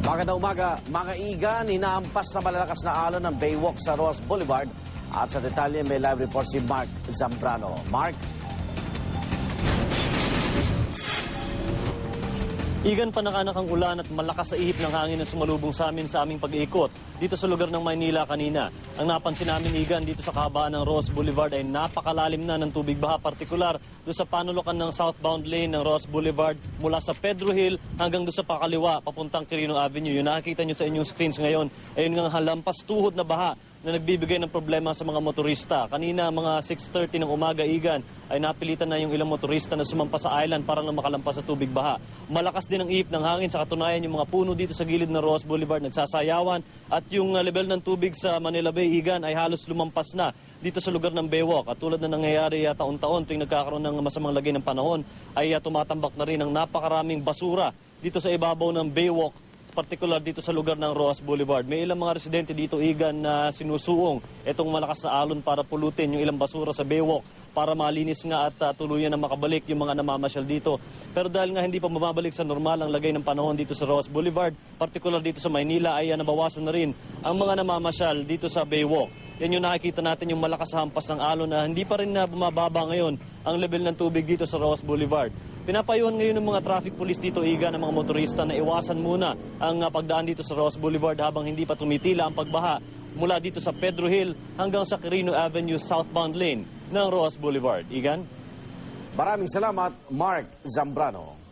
Magandang umaga, mga igan, hinahampas na malalakas na alon ng Baywalk sa Roas Boulevard. At sa detalye may live report si Mark Zambrano. Mark? Igan, panakanak ang ulan at malakas sa ihip ng hangin ang sumalubong sa amin sa aming pag-iikot dito sa lugar ng Maynila kanina. Ang napansin namin, Igan, dito sa kahabaan ng Roas Boulevard ay napakalalim na ng tubig baha, partikular doon sa panulukan ng southbound lane ng Roas Boulevard mula sa Pedro Hill hanggang doon sa pakaliwa papuntang Quirino Avenue. Yung nakikita nyo sa inyong screens ngayon ay yung halampas tuhod na baha na nagbibigay ng problema sa mga motorista. Kanina, mga 6:30 ng umaga, Igan, ay napilitan na yung ilang motorista na sumampa sa island para lang makalampas sa tubig baha. Malakas din ang ihip ng hangin, sa katunayan yung mga puno dito sa gilid ng Roas Boulevard nagsasayawan at yung level ng tubig sa Manila Bay, Igan, ay halos lumampas na dito sa lugar ng Baywalk. At tulad na nangyayari taon-taon tuwing nagkakaroon ng masamang lagay ng panahon, ay tumatambak na rin ang napakaraming basura dito sa ibabaw ng Baywalk, partikular dito sa lugar ng Roas Boulevard. May ilang mga residente dito, Igan, na sinusuong itong malakas na alon para pulutin yung ilang basura sa Baywalk para malinis nga at tuluyan na makabalik yung mga namamasyal dito. Pero dahil nga hindi pa mababalik sa normal ang lagay ng panahon dito sa Roas Boulevard, partikular dito sa Maynila, ay nabawasan na rin ang mga namamasyal dito sa Baywalk. Yan yung nakikita natin, yung malakas na hampas ng alon na hindi pa rin na bumababa ngayon ang level ng tubig dito sa Roas Boulevard. Pinapayuhan ngayon ng mga traffic police dito, Iga, ng mga motorista na iwasan muna ang pagdaan dito sa Roas Boulevard habang hindi pa tumitila ang pagbaha mula dito sa Pedro Hill hanggang sa Quirino Avenue southbound lane ng Roas Boulevard. Igan? Maraming salamat, Mark Zambrano.